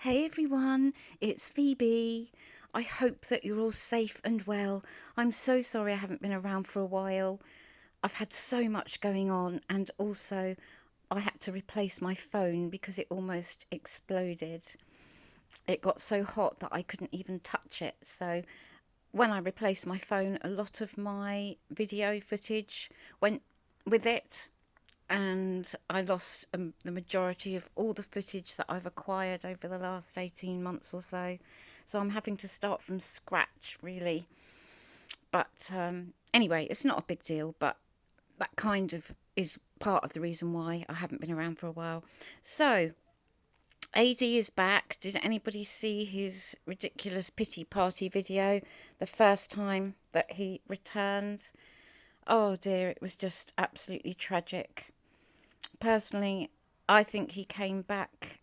Hey everyone, it's Phoebe. I hope that you're all safe and well. I'm so sorry I haven't been around for a while. I've had so much going on, and also I had to replace my phone because it almost exploded. It got so hot that I couldn't even touch it. So when I replaced my phone, a lot of my video footage went with it, and I lost the majority of all the footage that I've acquired over the last 18 months or so. So I'm having to start from scratch, really. But anyway, it's not a big deal, but that kind of is part of the reason why I haven't been around for a while. So, AD is back. Did anybody see his ridiculous pity party video the first time that he returned? Oh dear, it was just absolutely tragic. Personally, I think he came back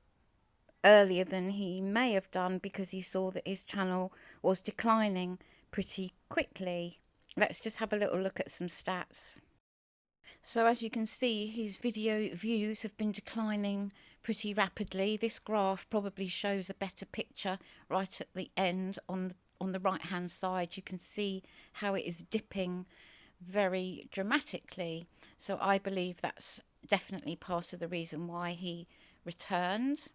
earlier than he may have done because he saw that his channel was declining pretty quickly. Let's just have a little look at some stats. So as you can see, his video views have been declining pretty rapidly. This graph probably shows a better picture right at the end on the right hand side. You can see how it is dipping very dramatically. So I believe that's definitely part of the reason why he returned.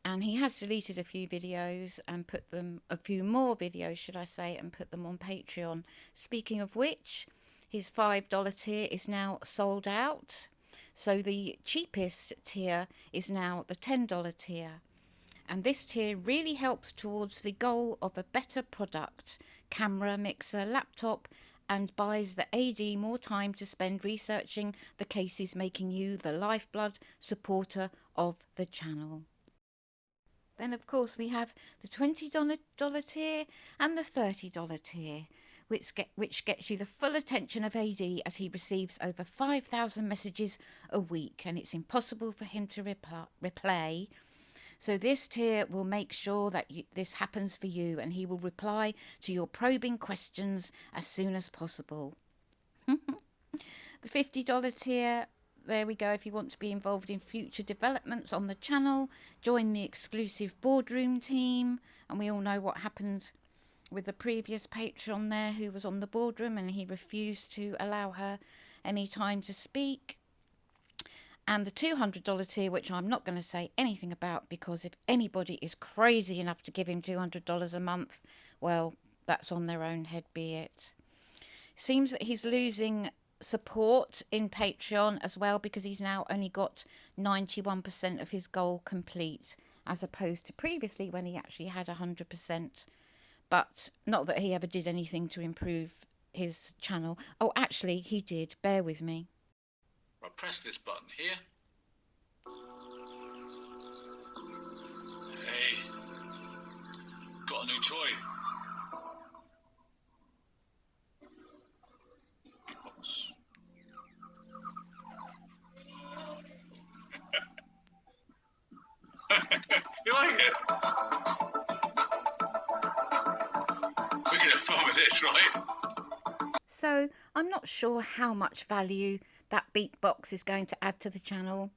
And he has deleted a few videos and put them, a few more videos should I say, and put them on Patreon. Speaking of which, his $5 tier is now sold out. So the cheapest tier is now the $10 tier. And this tier really helps towards the goal of a better product, camera, mixer, laptop, and buys the AD more time to spend researching the cases, making you the lifeblood supporter of the channel. Then of course we have the $20 tier and the $30 tier, which gets you the full attention of AD as he receives over 5,000 messages a week, and it's impossible for him to replay. So this tier will make sure that this happens for you, and he will reply to your probing questions as soon as possible. The $50 tier, there we go. If you want to be involved in future developments on the channel, join the exclusive boardroom team. And we all know what happened with the previous patron there who was on the boardroom and he refused to allow her any time to speak. And the $200 tier, which I'm not going to say anything about, because if anybody is crazy enough to give him $200 a month, well, that's on their own head, be it. Seems that he's losing support in Patreon as well, because he's now only got 91% of his goal complete, as opposed to previously when he actually had 100%. But not that he ever did anything to improve his channel. Oh, actually, he did. Bear with me. I'll press this button here. Hey, got a new toy. Oops. You like it? We're going to have fun with this, right? So I'm not sure how much value that beatbox is going to add to the channel.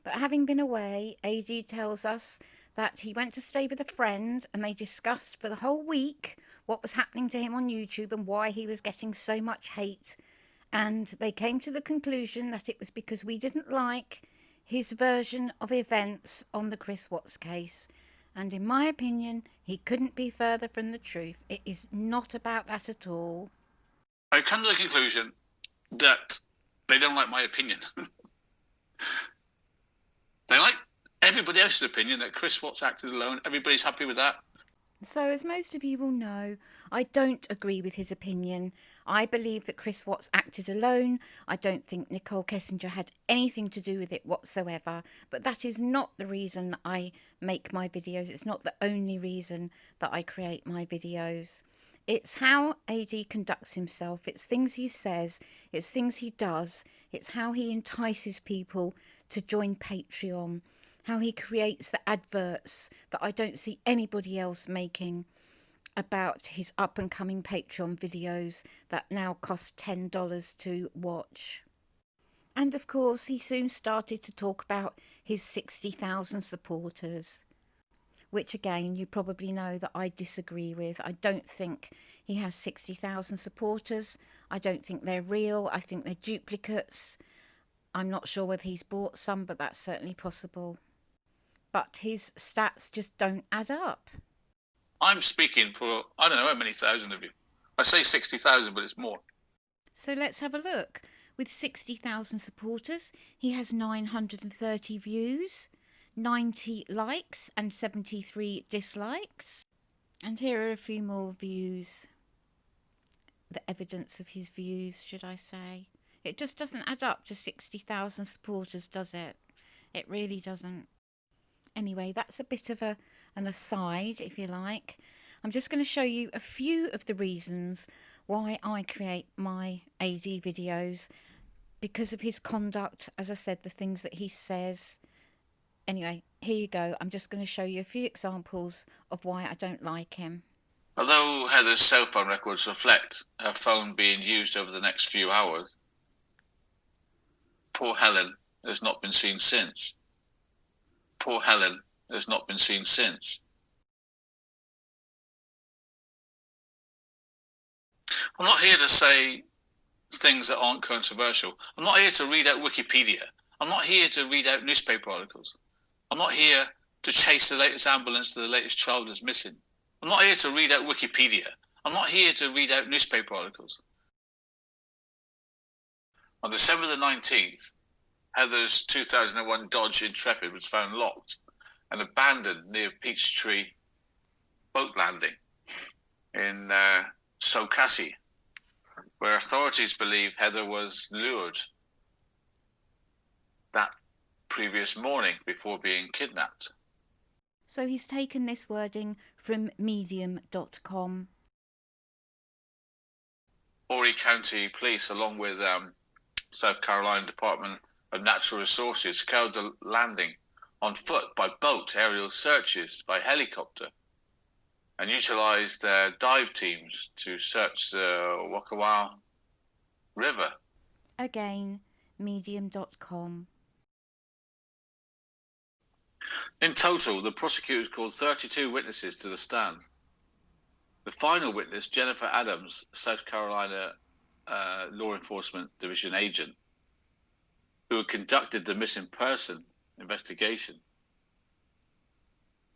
But having been away, AD tells us that he went to stay with a friend and they discussed for the whole week what was happening to him on YouTube and why he was getting so much hate. And they came to the conclusion that it was because we didn't like his version of events on the Chris Watts case. And in my opinion, he couldn't be further from the truth. It is not about that at all. I've come to the conclusion that they don't like my opinion. They like everybody else's opinion that Chris Watts acted alone. Everybody's happy with that. So, as most of you will know, I don't agree with his opinion. I believe that Chris Watts acted alone. I don't think Nicole Kessinger had anything to do with it whatsoever. But that is not the reason that I make my videos. It's not the only reason that I create my videos. It's how AD conducts himself. It's things he says. It's things he does. It's how he entices people to join Patreon. How he creates the adverts that I don't see anybody else making about his up and coming Patreon videos that now cost $10 to watch. And of course, he soon started to talk about his 60,000 supporters. which again, you probably know that I disagree with. I don't think he has 60,000 supporters. I don't think they're real. I think they're duplicates. I'm not sure whether he's bought some, but that's certainly possible. But his stats just don't add up. I'm speaking for, I don't know how many thousand of you. I say 60,000, but it's more. So let's have a look. With 60,000 supporters, he has 930 views, 90 likes and 73 dislikes. And here are a few more views. The evidence of his views, should I say. It just doesn't add up to 60,000 supporters, does it? It really doesn't. Anyway, that's a bit of an aside, if you like. I'm just going to show you a few of the reasons why I create my AD videos. Because of his conduct, as I said, the things that he says. Anyway, here you go. I'm just going to show you a few examples of why I don't like him. Although Heather's cell phone records reflect her phone being used over the next few hours, poor Helen has not been seen since. Poor Helen has not been seen since. I'm not here to say things that aren't controversial. I'm not here to read out Wikipedia. I'm not here to read out newspaper articles. I'm not here to chase the latest ambulance to the latest child that's missing. I'm not here to read out Wikipedia. I'm not here to read out newspaper articles. On December the 19th, Heather's 2001 Dodge Intrepid was found locked and abandoned near Peachtree boat landing in Sokassi, where authorities believe Heather was lured that previous morning before being kidnapped. So he's taken this wording from medium.com. Horry County Police, along with South Carolina Department of Natural Resources, scoured the landing on foot, by boat, aerial searches, by helicopter, and utilised dive teams to search the Wakawa River. Again, medium.com. In total, the prosecutors called 32 witnesses to the stand. The final witness, Jennifer Adams, South Carolina Law Enforcement Division agent, who had conducted the missing person investigation,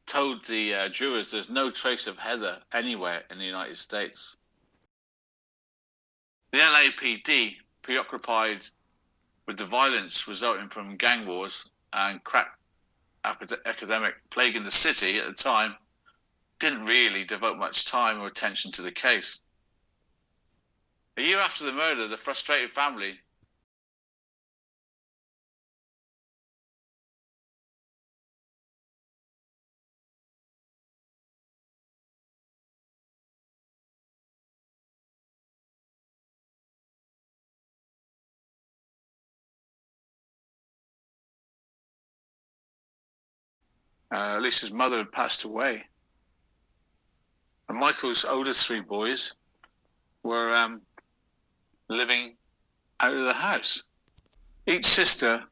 told the jurors there's no trace of Heather anywhere in the United States. The LAPD, preoccupied with the violence resulting from gang wars and crack epidemic plaguing the city at the time, didn't really devote much time or attention to the case. A year after the murder, the frustrated family Lisa's mother had passed away, and Michael's oldest three boys were living out of the house. Each sister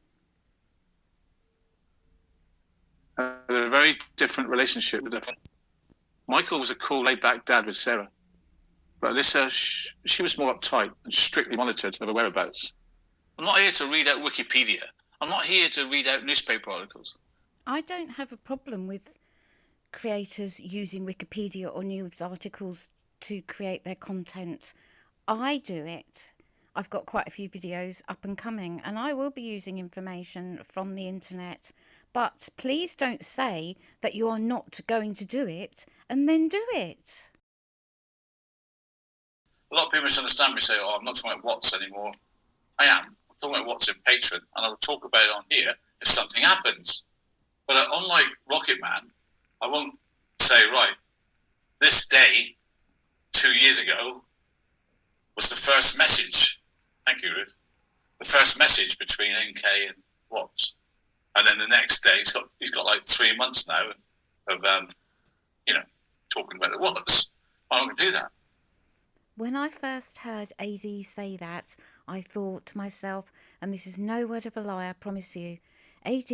had a very different relationship with her father. Michael was a cool, laid-back dad with Sarah, but Lisa, she was more uptight and strictly monitored her whereabouts. I'm not here to read out Wikipedia. I'm not here to read out newspaper articles. I don't have a problem with creators using Wikipedia or news articles to create their content. I do it. I've got quite a few videos up and coming, and I will be using information from the internet. But please don't say that you are not going to do it and then do it. A lot of people misunderstand me, say, oh, I'm not talking about Watts anymore. I am. I'm talking about Watts in Patreon, and I will talk about it on here if something happens. But unlike Rocket Man, I won't say, right, this day, 2 years ago, was the first message. Thank you, Ruth. The first message between NK and Watts. And then the next day, he's got like 3 months now of, talking about the Watts. I'm not going to do that. When I first heard AD say that, I thought to myself, and this is no word of a lie, I promise you, AD,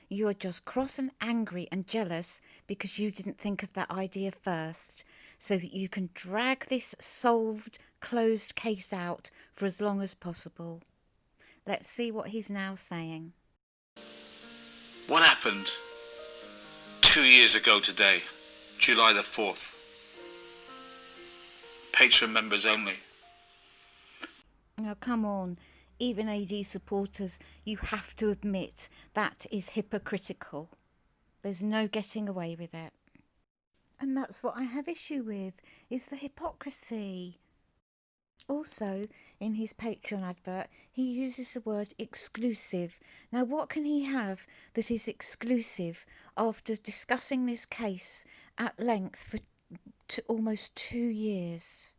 you're just cross and angry and jealous because you didn't think of that idea first, so that you can drag this solved, closed case out for as long as possible. Let's see what he's now saying. What happened 2 years ago today, July the 4th? Patreon members only. Now, come on. Even AD supporters, you have to admit that is hypocritical. There's no getting away with it. And that's what I have issue with, is the hypocrisy. Also, in his Patreon advert, he uses the word exclusive. Now, what can he have that is exclusive after discussing this case at length for almost 2 years?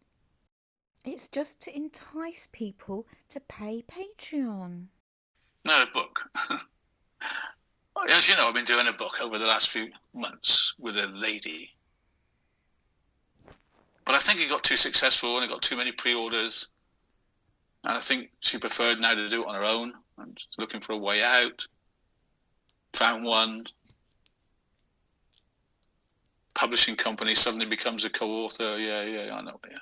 It's just to entice people to pay Patreon. No, a book. As you know, I've been doing a book over the last few months with a lady. But I think it got too successful and it got too many pre-orders. And I think she preferred now to do it on her own. I'm just looking for a way out. Found one. Publishing company suddenly becomes a co-author. Yeah, I know. Yeah.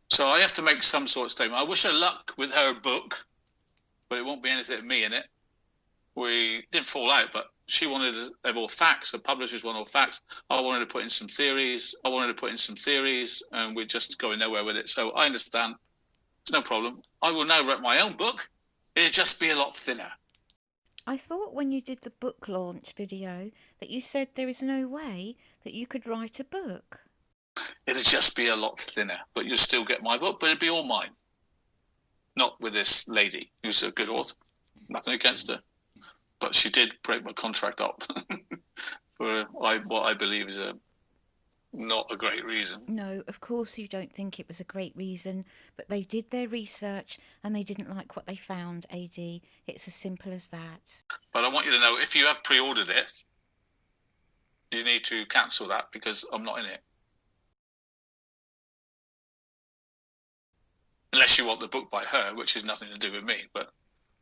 So I have to make some sort of statement. I wish her luck with her book, but it won't be anything of me in it. We didn't fall out, but she wanted to have all facts. The publishers want all facts. I wanted to put in some theories. And we're just going nowhere with it. So I understand. It's no problem. I will now write my own book. It'll just be a lot thinner. I thought when you did the book launch video that you said there is no way that you could write a book. It'll just be a lot thinner, but you'll still get my book, but it'll be all mine. Not with this lady who's a good author. Nothing against her. But she did break my contract up for what I believe is not a great reason. No, of course you don't think it was a great reason, but they did their research and they didn't like what they found, AD. It's as simple as that. But I want you to know, if you have pre-ordered it, you need to cancel that because I'm not in it. Unless you want the book by her, which has nothing to do with me, but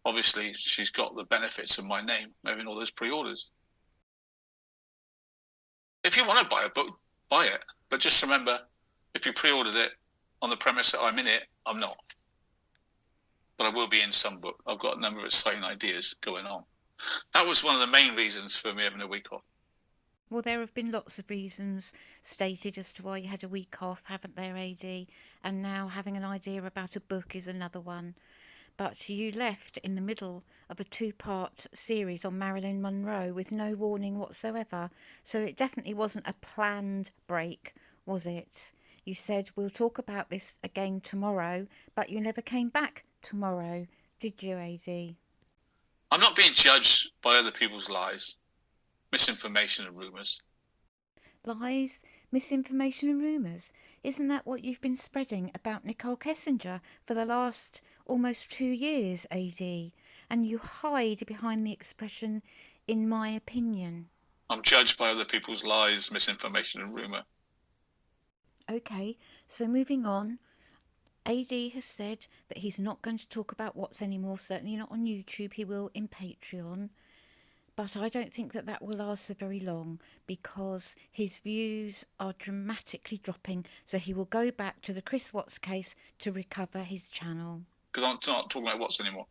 obviously she's got the benefits of my name having all those pre-orders. If you want to buy a book, buy it. But just remember, if you pre-ordered it on the premise that I'm in it, I'm not. But I will be in some book. I've got a number of exciting ideas going on. That was one of the main reasons for me having a week off. Well, there have been lots of reasons stated as to why you had a week off, haven't there, AD? And now having an idea about a book is another one. But you left in the middle of a 2-part series on Marilyn Monroe with no warning whatsoever. So it definitely wasn't a planned break, was it? You said, we'll talk about this again tomorrow, but you never came back tomorrow, did you, AD? I'm not being judged by other people's lies, misinformation and rumours. Lies, misinformation and rumours. Isn't that what you've been spreading about Nicole Kessinger for the last almost 2 years, AD? And you hide behind the expression, in my opinion. I'm judged by other people's lies, misinformation and rumour. Okay, so moving on. AD has said that he's not going to talk about Watts anymore, certainly not on YouTube. He will in Patreon. But I don't think that will last for very long because his views are dramatically dropping. So he will go back to the Chris Watts case to recover his channel. Because I'm not talking about Watts anymore.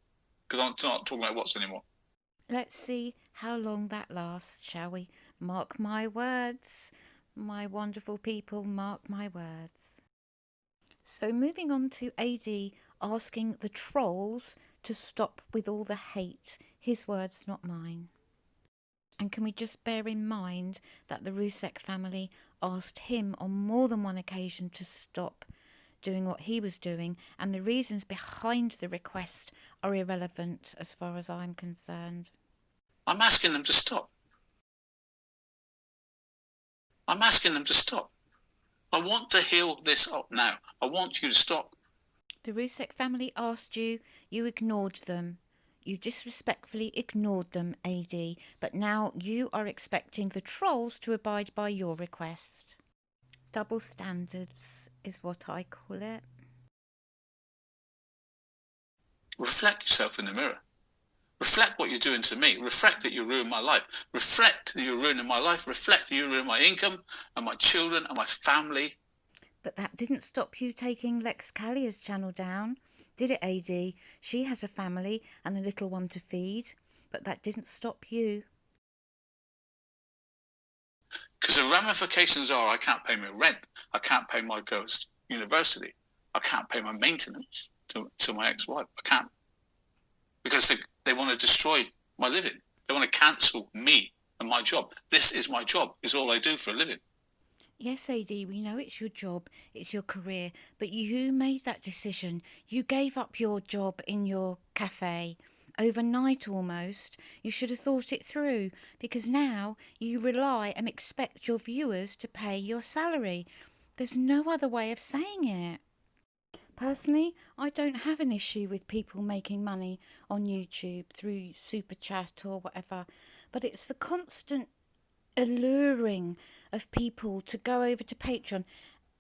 Let's see how long that lasts, shall we? Mark my words, my wonderful people, mark my words. So moving on to AD asking the trolls to stop with all the hate. His words, not mine. And can we just bear in mind that the Rusek family asked him on more than one occasion to stop doing what he was doing, and the reasons behind the request are irrelevant as far as I'm concerned. I'm asking them to stop. I want to heal this up now. I want you to stop. The Rusek family asked you, you ignored them. You disrespectfully ignored them, AD, but now you are expecting the trolls to abide by your request. Double standards is what I call it. reflect yourself in the mirror. Reflect what you're doing to me. Reflect that you ruined my life. Reflect that you're ruining my life. Reflect that you ruined my income and my children and my family. But that didn't stop you taking Lex Callier's channel down, did it, AD? She has a family and a little one to feed, but that didn't stop you. Because the ramifications are I can't pay my rent. I can't pay my girls' university. I can't pay my maintenance to my ex-wife. I can't. Because they want to destroy my living. They want to cancel me and my job. This is my job. It's all I do for a living. Yes, AD, we know it's your job, it's your career, but you made that decision. You gave up your job in your cafe overnight almost. You should have thought it through, because now you rely and expect your viewers to pay your salary. There's no other way of saying it. Personally, I don't have an issue with people making money on YouTube through Super Chat or whatever, but it's the constant alluring of people to go over to Patreon.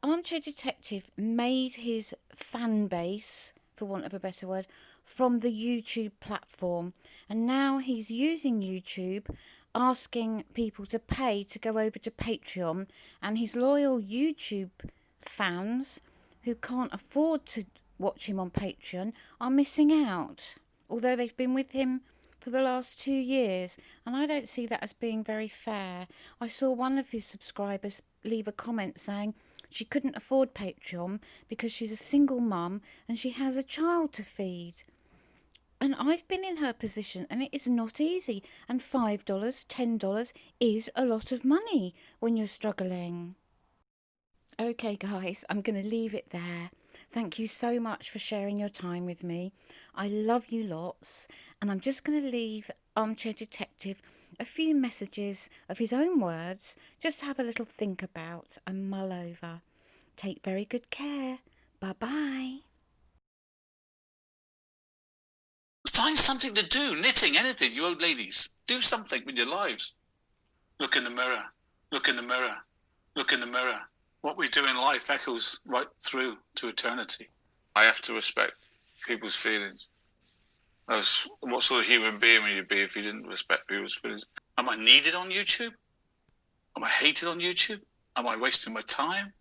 Armchair Detective made his fan base, for want of a better word, from the YouTube platform, and now he's using YouTube, asking people to pay to go over to Patreon, and his loyal YouTube fans who can't afford to watch him on Patreon are missing out, although they've been with him for the last 2 years, and I don't see that as being very fair. I saw one of his subscribers leave a comment saying she couldn't afford Patreon because she's a single mum and she has a child to feed. And I've been in her position and it is not easy, and $5, $10 is a lot of money when you're struggling. Okay guys, I'm going to leave it there. Thank you so much for sharing your time with me. I love you lots, and I'm just going to leave Armchair Detective a few messages of his own words just to have a little think about and mull over. Take very good care. Bye-bye. Find something to do. Knitting, anything, you old ladies. Do something with your lives. Look in the mirror. Look in the mirror. Look in the mirror. What we do in life echoes right through to eternity. I have to respect people's feelings. What sort of human being would you be if you didn't respect people's feelings? Am I needed on YouTube? Am I hated on YouTube? Am I wasting my time?